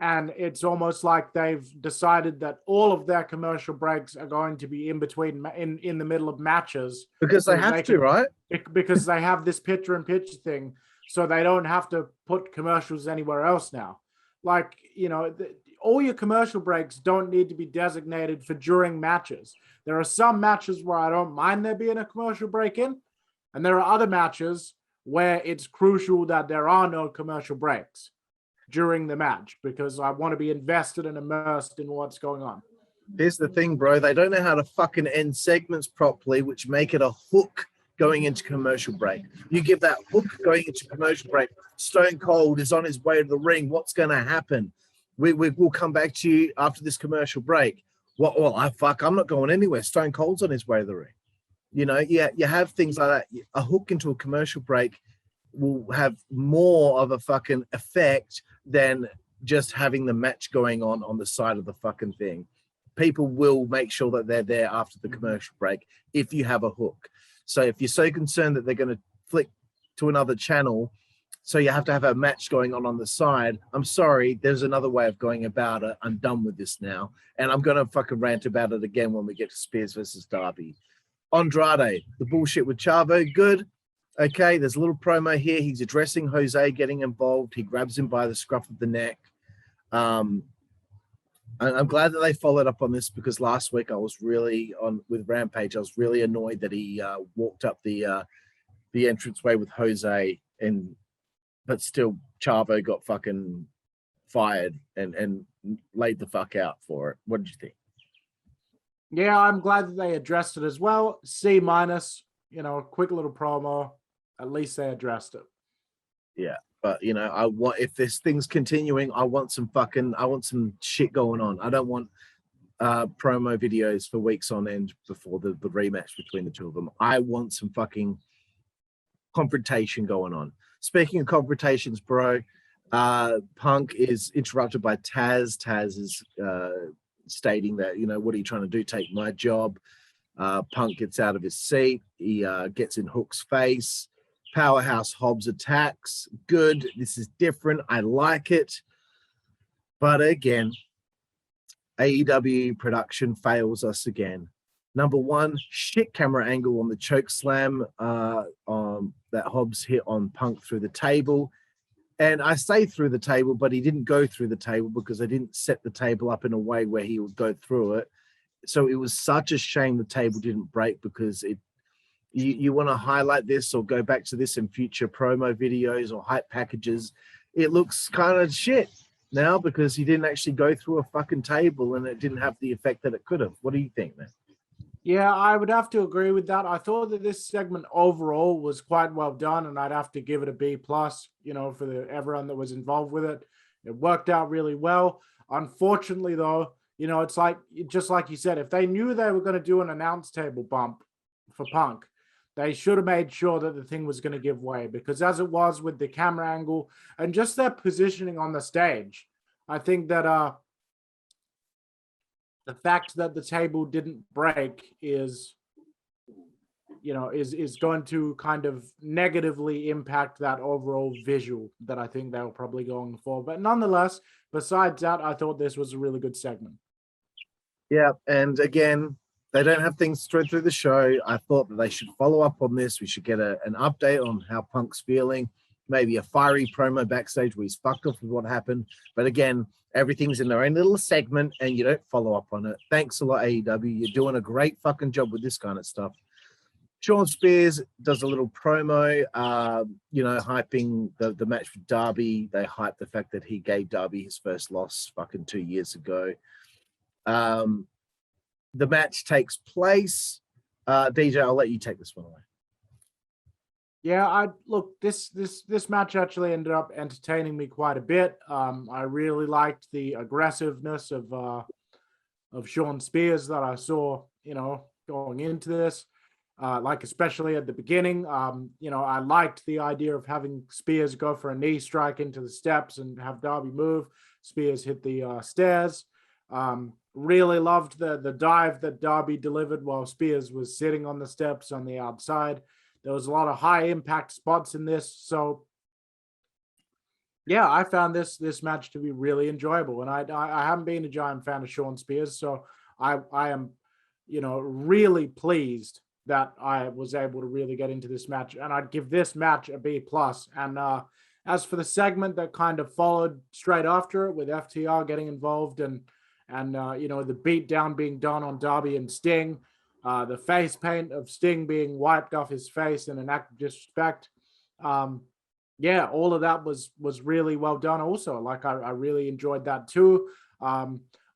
S3: and it's almost like they've decided that all of their commercial breaks are going to be in between, in the middle of matches.
S2: Because they have to, right?
S3: Because they have this picture-in-picture thing, so they don't have to put commercials anywhere else now. Like, you know, all your commercial breaks don't need to be designated for during matches. There are some matches where I don't mind there being a commercial break in, and there are other matches where it's crucial that there are no commercial breaks during the match because I want to be invested and immersed in what's going on.
S2: Here's the thing, bro. They don't know how to fucking end segments properly, which make it a hook going into commercial break. You give that hook going into commercial break. Stone Cold is on his way to the ring. What's going to happen? We'll come back to you after this commercial break. Well, I'm not going anywhere. Stone Cold's on his way to the ring. You know, yeah, you have things like that. A hook into a commercial break will have more of a fucking effect than just having the match going on the side of the fucking thing. People will make sure that they're there after the commercial break if you have a hook. So if you're so concerned that they're going to flick to another channel, so you have to have a match going on the side, I'm sorry, there's another way of going about it. I'm done with this now. And I'm going to fucking rant about it again when we get to Spears versus Darby. Andrade, the bullshit with Chavo, good. Okay, there's a little promo here. He's addressing Jose getting involved. He grabs him by the scruff of the neck. I'm glad that they followed up on this because last week I was really on with Rampage. I was really annoyed that he walked up the entranceway with Jose, but still Chavo got fucking fired and laid the fuck out for it. What did you think?
S3: Yeah, I'm glad that they addressed it as well. C-, you know, quick little promo. At least they addressed it.
S2: Yeah, but you know, if this thing's continuing, I want some shit going on. I don't want promo videos for weeks on end before the rematch between the two of them. I want some fucking confrontation going on. Speaking of confrontations, bro, Punk is interrupted by Taz. Taz is stating that, you know, what are you trying to do? Take my job. Punk gets out of his seat. He gets in Hook's face. Powerhouse Hobbs attacks. Good. This is different. I like it. But again, AEW production fails us again. Number one, shit camera angle on the choke slam that Hobbs hit on Punk through the table. And I say through the table, but he didn't go through the table because they didn't set the table up in a way where he would go through it. So it was such a shame the table didn't break because you want to highlight this or go back to this in future promo videos or hype packages. It looks kind of shit now because he didn't actually go through a fucking table and it didn't have the effect that it could have. What do you think, man?
S3: Yeah, I would have to agree with that. I thought that this segment overall was quite well done, and I'd have to give it a B+, you know, for everyone that was involved with it. It worked out really well. Unfortunately, though, you know, it's like, just like you said, if they knew they were going to do an announce table bump for Punk, they should have made sure that the thing was going to give way, because as it was with the camera angle and just their positioning on the stage, I think that the fact that the table didn't break is, you know, is going to kind of negatively impact that overall visual that I think they were probably going for. But nonetheless, besides that, I thought this was a really good segment.
S2: Yeah, and again, they don't have things thread through the show. I thought that they should follow up on this. We should get an update on how Punk's feeling, maybe a fiery promo backstage where he's fucked off with what happened. But again, everything's in their own little segment and you don't follow up on it. Thanks a lot, AEW. You're doing a great fucking job with this kind of stuff. Shawn Spears does a little promo, you know, hyping the match with Darby. They hype the fact that he gave Darby his first loss fucking 2 years ago. The match takes place. DJ, I'll let you take this one away.
S3: Yeah, this match actually ended up entertaining me quite a bit. I really liked the aggressiveness of Shawn Spears that I saw, you know, going into this. Like especially at the beginning, you know, I liked the idea of having Spears go for a knee strike into the steps and have Darby move. Spears hit the stairs. Really loved the dive that Darby delivered while Spears was sitting on the steps on the outside. There was a lot of high impact spots in this. So yeah, I found this match to be really enjoyable. And I haven't been a giant fan of Shawn Spears, so I am, you know, really pleased that I was able to really get into this match. And I'd give this match a B+. And as for the segment that kind of followed straight after it with FTR getting involved and you know, the beat down being done on Darby and Sting, the face paint of Sting being wiped off his face in an act of disrespect. Yeah, all of that was really well done also. Like I really enjoyed that too.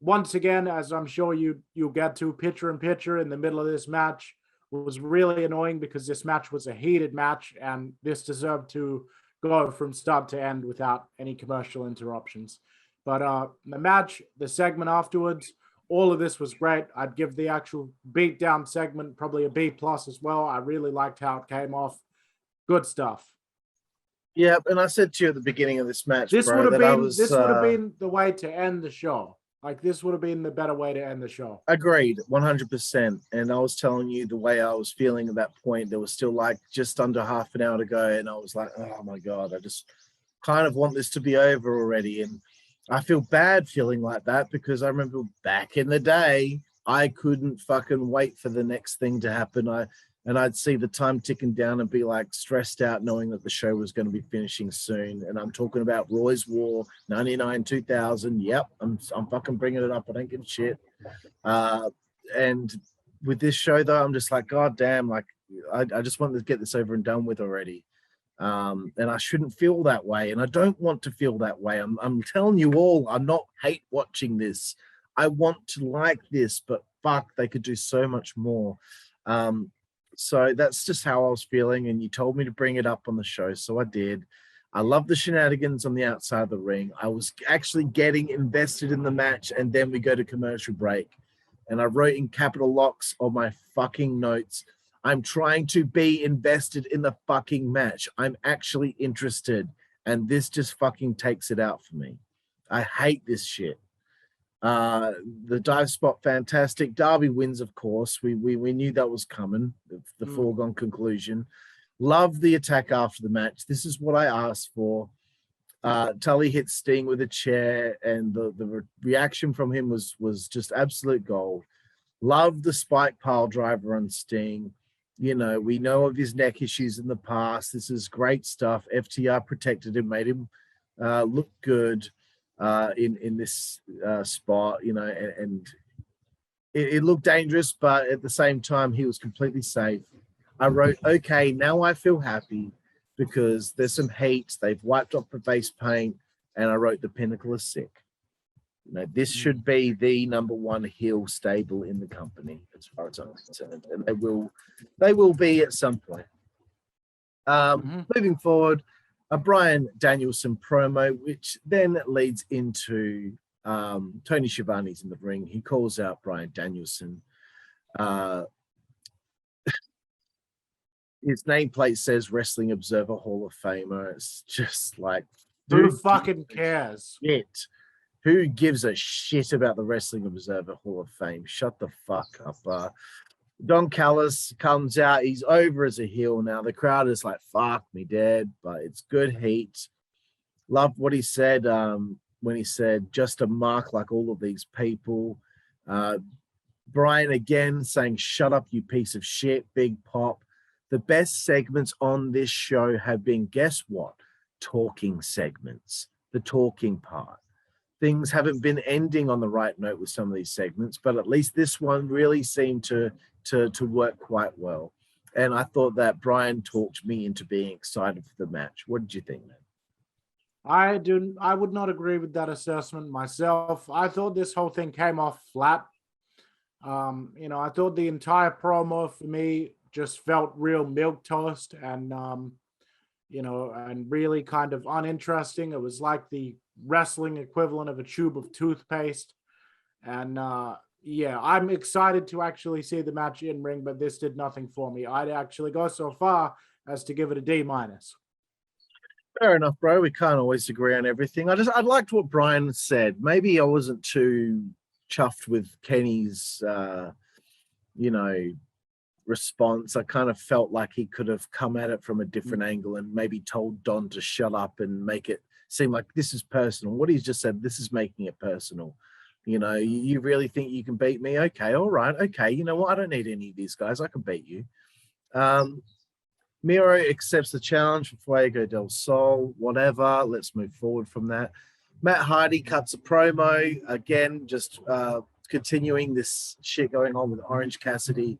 S3: Once again, as I'm sure you'll get to, picture in picture in the middle of this match was really annoying because this match was a heated match and this deserved to go from start to end without any commercial interruptions. But the match, the segment afterwards, all of this was great. I'd give the actual beatdown segment probably a B+ as well. I really liked how it came off. Good stuff.
S2: Yeah, and I said to you at the beginning of this match,
S3: This
S2: bro,
S3: would have
S2: that
S3: been
S2: I was
S3: this would have been the way to end the show. Like this would have been the better way to end the show.
S2: agreed, 100%. And I was telling you the way I was feeling at that point. There was still like just under half an hour to go, and I was like, oh my god, I just kind of want this to be over already. And I feel bad feeling like that because I remember back in the day, I couldn't fucking wait for the next thing to happen. I'd see the time ticking down and be like stressed out knowing that the show was going to be finishing soon. And I'm talking about Roy's War, 99, 2000. Yep, I'm fucking bringing it up. I don't give a shit. And with this show, though, I'm just like, God damn, like, I just want to get this over and done with already. And I shouldn't feel that way. And I don't want to feel that way. I'm telling you all, I'm not hate watching this. I want to like this, but fuck, they could do so much more. So that's just how I was feeling, and you told me to bring it up on the show, so I did. I love the shenanigans on the outside of the ring. I was actually getting invested in the match, and then we go to commercial break. And I wrote in capital locks on my fucking notes, I'm trying to be invested in the fucking match. I'm actually interested, and this just fucking takes it out for me. I hate this shit. The dive spot, fantastic. Darby wins, of course. We knew that was coming, the foregone conclusion. Love the attack after the match. This is what I asked for. Tully hit Sting with a chair, and the reaction from him was just absolute gold. Love the spike pile driver on Sting. You know, we know of his neck issues in the past. This is great stuff. FTR protected him, made him look good. In this spot, you know, and it looked dangerous, but at the same time, he was completely safe. I wrote, okay, now I feel happy because there's some heat. They've wiped off the face paint, and I wrote the Pinnacle is sick. You know, this should be the number one heel stable in the company as far as I'm concerned, and they will be at some point. Moving forward. A Bryan Danielson promo, which then leads into Tony Schiavone's in the ring. He calls out Bryan Danielson. His nameplate says Wrestling Observer Hall of Famer. It's just like,
S3: who fucking cares?
S2: Shit. Who gives a shit about the Wrestling Observer Hall of Fame? Shut the fuck up. Don Callis comes out. He's over as a heel now. The crowd is like, fuck me dead, but it's good heat. Loved what he said when he said, just a mark like all of these people. Bryan again saying, shut up, you piece of shit, big pop. The best segments on this show have been, guess what? Talking segments, the talking part. Things haven't been ending on the right note with some of these segments, but at least this one really seemed to work quite well. And I thought that Bryan talked me into being excited for the match. What did you think, man?
S3: I would not agree with that assessment myself. I thought this whole thing came off flat. You know, I thought the entire promo for me just felt real milquetoast and you know, and really kind of uninteresting. It was like the wrestling equivalent of a tube of toothpaste. And yeah, I'm excited to actually see the match in ring, but this did nothing for me. I'd actually go so far as to give it a D-.
S2: Fair enough, bro. We can't always agree on everything. I liked what Bryan said. Maybe I wasn't too chuffed with Kenny's, you know, response. I kind of felt like he could have come at it from a different angle and maybe told Don to shut up and make it seem like this is personal. What he's just said, this is making it personal. You know, you really think you can beat me? Okay, all right. Okay, you know what? I don't need any of these guys. I can beat you. Miro accepts the challenge for Fuego del Sol. Whatever. Let's move forward from that. Matt Hardy cuts a promo. Again, just continuing this shit going on with Orange Cassidy.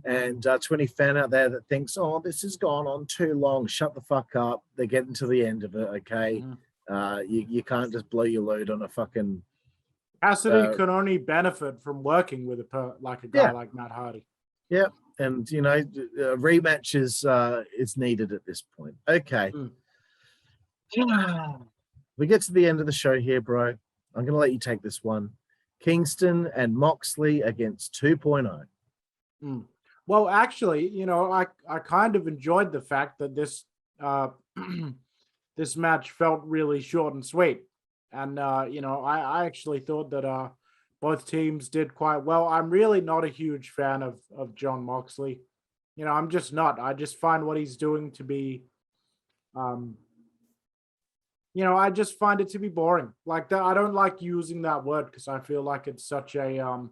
S2: And to any fan out there that thinks, oh, this has gone on too long, shut the fuck up. They're getting to the end of it, okay? You can't just blow your load on a fucking...
S3: Cassidy can only benefit from working with a guy like Matt Hardy.
S2: Yeah, And you know, a rematch is needed at this point. Okay. We get to the end of the show here, bro. I'm gonna let you take this one. Kingston and Moxley against 2.0.
S3: Well, actually, you know, I kind of enjoyed the fact that this this match felt really short and sweet. And you know, I actually thought that both teams did quite well. I'm really not a huge fan of John Moxley. You know, I'm just not. I just find what he's doing to be you know, I just find it to be boring. Like that, I don't like using that word because I feel like it's such a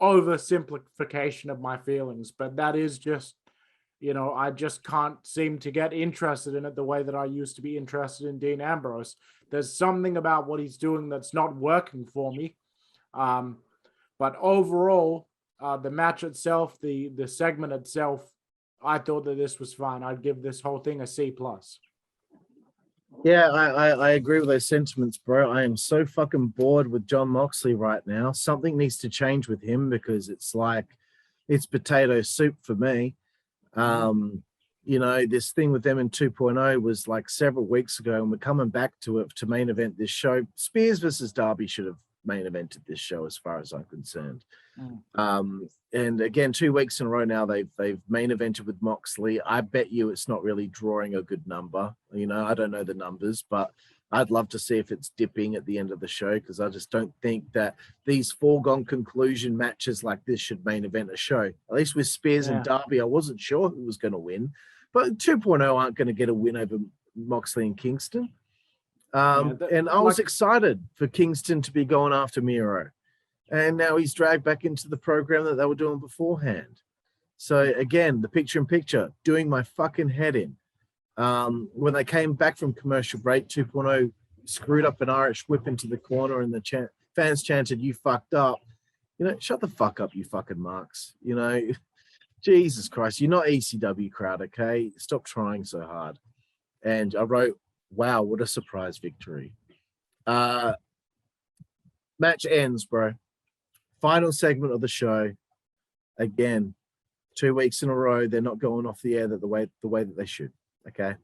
S3: oversimplification of my feelings. But that is just, you know, I just can't seem to get interested in it the way that I used to be interested in Dean Ambrose. There's something about what he's doing that's not working for me. But overall, the match itself, the segment itself, I thought that this was fine. I'd give this whole thing a C+.
S2: Yeah, I agree with those sentiments, bro. I am so fucking bored with John Moxley right now. Something needs to change with him because it's like it's potato soup for me. You know, this thing with them in 2.0 was like several weeks ago, and we're coming back to it to main event this show. Spears versus Darby should have main evented this show, as far as I'm concerned. And again, 2 weeks in a row now, they've main evented with Moxley. I bet you it's not really drawing a good number. You know, I don't know the numbers, but I'd love to see if it's dipping at the end of the show because I just don't think that these foregone conclusion matches like this should main event a show. At least with Spears and Darby, I wasn't sure who was going to win, but 2.0 aren't going to get a win over Moxley and Kingston. And I was excited for Kingston to be going after Miro. And now he's dragged back into the program that they were doing beforehand. So again, the picture-in-picture, doing my fucking head in. When they came back from commercial break, 2.0 screwed up an Irish whip into the corner and the fans chanted, "You fucked up." You know, shut the fuck up, you fucking marks. You know, Jesus Christ, you're not ECW crowd, okay? Stop trying so hard. And I wrote, wow, what a surprise victory. Match ends, bro. Final segment of the show. Again, 2 weeks in a row, they're not going off the air the way that they should. Okay.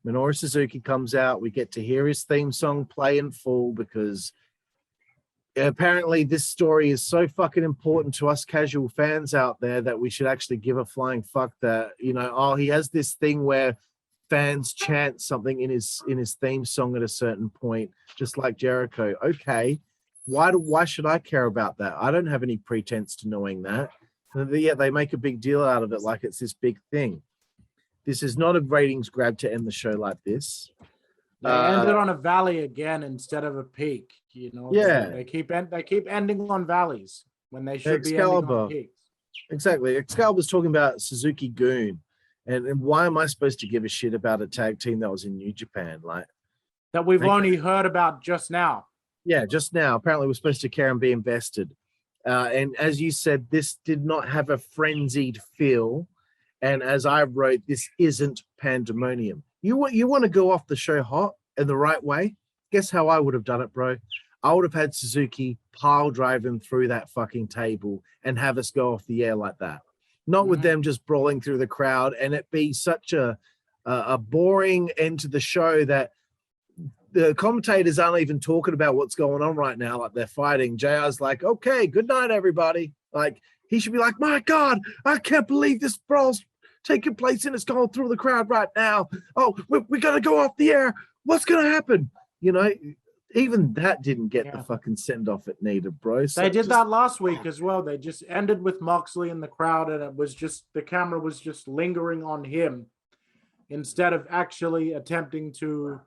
S2: Minoru Suzuki comes out. We get to hear his theme song play in full because apparently this story is so fucking important to us casual fans out there that we should actually give a flying fuck that, you know, oh, he has this thing where fans chant something in his theme song at a certain point, just like Jericho. Okay. Why should I care about that? I don't have any pretense to knowing that. Yet they make a big deal out of it like it's this big thing. This is not a ratings grab to end the show like this.
S3: They ended on a valley again instead of a peak. You know,
S2: yeah.
S3: They keep ending on valleys when they should be ending on peaks.
S2: Exactly. Excalibur's talking about Suzuki Goon. And why am I supposed to give a shit about a tag team that was in New Japan? Like
S3: that we've only heard about just now.
S2: Yeah, just now. Apparently, we're supposed to care and be invested. And as you said, this did not have a frenzied feel. And as I wrote, this isn't pandemonium. You want to go off the show hot in the right way? Guess how I would have done it, bro? I would have had Suzuki pile drive him through that fucking table and have us go off the air like that. Not with them just brawling through the crowd and it be such a boring end to the show that the commentators aren't even talking about what's going on right now. Like they're fighting. JR's like, okay, good night, everybody. Like he should be like, my God, I can't believe this brawl's taking place and it's going through the crowd right now. Oh, we're going to go off the air. What's going to happen? You know, even that didn't get the fucking send off it needed, bro. So
S3: they did that last week as well. They just ended with Moxley in the crowd and it was just, the camera was just lingering on him instead of actually attempting to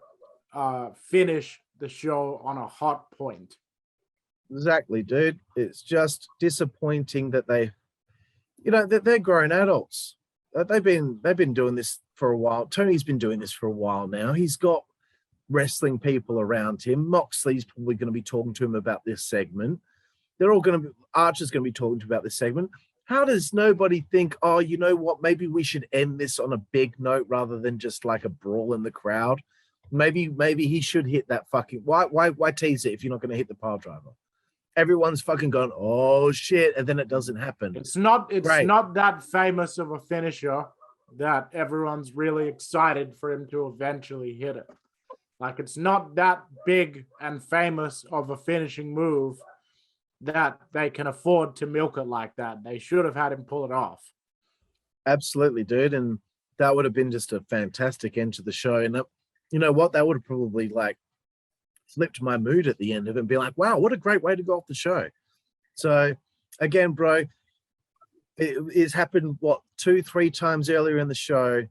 S3: finish the show on a hot point.
S2: Exactly, dude. It's just disappointing that they, you know, they're grown adults. They've been doing this for a while. Tony's been doing this for a while now. He's got wrestling people around him. Moxley's probably going to be talking to him about this segment. They're all going to be, Archer's going to be talking to him about this segment. How does nobody think, oh, you know what, maybe we should end this on a big note rather than just like a brawl in the crowd? Maybe he should hit that fucking, why tease it if you're not going to hit the pile driver? everyone's fucking gone, oh shit, and then it doesn't happen.
S3: It's not
S2: Right.
S3: that famous of a finisher that everyone's really excited for him to eventually hit it. Like, it's not that big and famous of a finishing move that they can afford to milk it like that. They should have had him pull it off.
S2: Absolutely, dude. And that would have been just a fantastic end to the show. And you know what? That would have probably like flipped my mood at the end of it and be like, wow, what a great way to go off the show. So again, bro, it's happened, what, 2-3 times earlier in the show,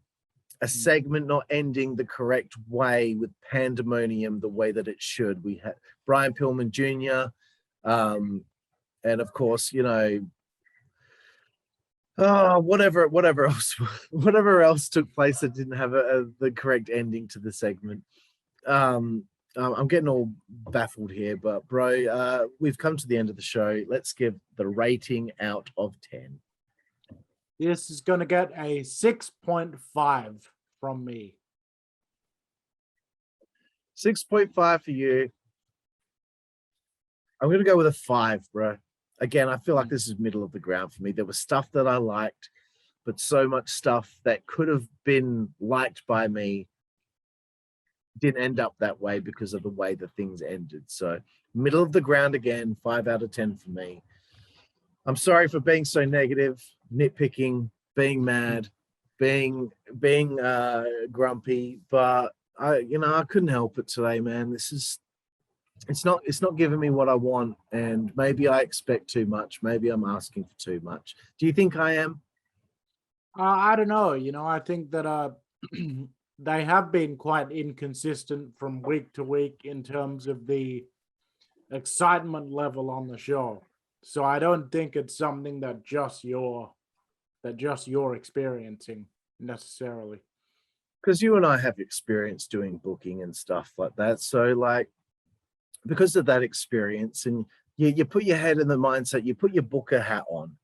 S2: a segment not ending the correct way with pandemonium the way that it should. We had Brian Pillman Jr., and of course, you know, whatever else took place that didn't have the correct ending to the segment. I'm getting all baffled here, but bro, we've come to the end of the show. Let's give the rating out of 10.
S3: This is going to get a 6.5 from me.
S2: 6.5 for you. I'm going to go with a 5, bro. Again, I feel like this is middle of the ground for me. There was stuff that I liked, but so much stuff that could have been liked by me didn't end up that way because of the way the things ended. So middle of the ground again, 5 out of 10 for me. I'm sorry for being so negative, nitpicking, being mad, being grumpy, but I couldn't help it today, man. It's not giving me what I want, and maybe I expect too much. Maybe I'm asking for too much. Do you think I am?
S3: I don't know. You know, I think that they have been quite inconsistent from week to week in terms of the excitement level on the show. So I don't think it's something that just you're experiencing necessarily.
S2: Because you and I have experience doing booking and stuff like that. So like, because of that experience, and you put your head in the mindset, you put your booker hat on,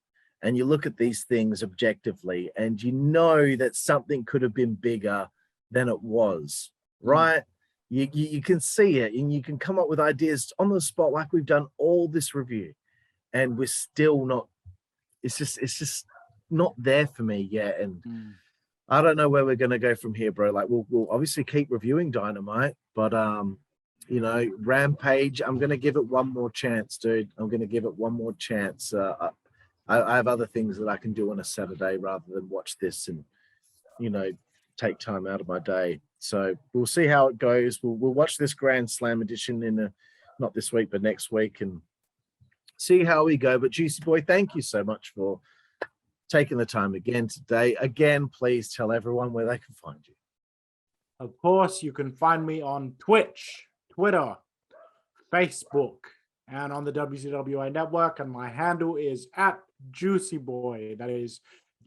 S2: and you look at these things objectively, and you know that something could have been bigger than it was, right? You can see it, and you can come up with ideas on the spot, like we've done all this review, and we're still not. It's just not there for me yet, and I don't know where we're gonna go from here, bro. Like we'll obviously keep reviewing Dynamite, but you know, Rampage, I'm gonna give it one more chance, dude. I'm gonna give it one more chance. I have other things that I can do on a Saturday rather than watch this and, you know, take time out of my day. So we'll see how it goes. We'll watch this Grand Slam edition in not this week, but next week, and see how we go. But Jooseyboy, thank you so much for taking the time again today. Again, please tell everyone where they can find you.
S3: Of course, you can find me on Twitch, Twitter, Facebook, and on the WCWA network. And my handle is @Jooseyboy. That is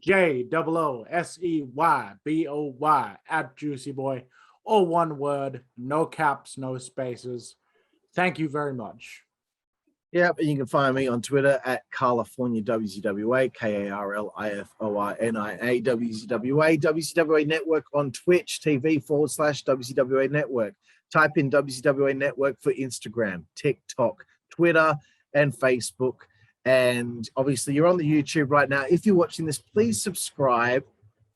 S3: JOOSEYBOY @Jooseyboy. All one word, no caps, no spaces. Thank you very much.
S2: Yep, and you can find me on Twitter @Karlifornia WCWA, KARLIFORNIA WCWA, WCWA Network on Twitch TV /WCWA Network. Type in WCWA Network for Instagram, TikTok, Twitter, and Facebook. And obviously, you're on the YouTube right now. If you're watching this, please subscribe.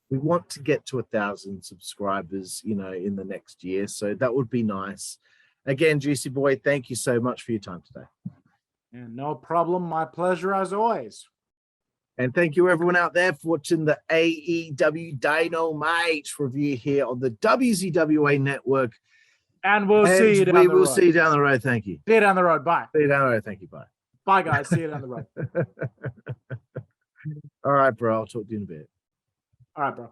S2: We want to get to 1,000 subscribers, you know, in the next year. So that would be nice. Again, Jooseyboy, thank you so much for your time today.
S3: And no problem. My pleasure as always.
S2: And thank you everyone out there for watching the AEW Dynamite review here on the WCWA Network.
S3: And we'll see you down the road.
S2: We will see you down the road. Thank you.
S3: See you down the road. Bye.
S2: See you down the road. Thank you. Bye.
S3: Bye, guys. See you down the road.
S2: All right, bro. I'll talk to you in a bit.
S3: All right, bro.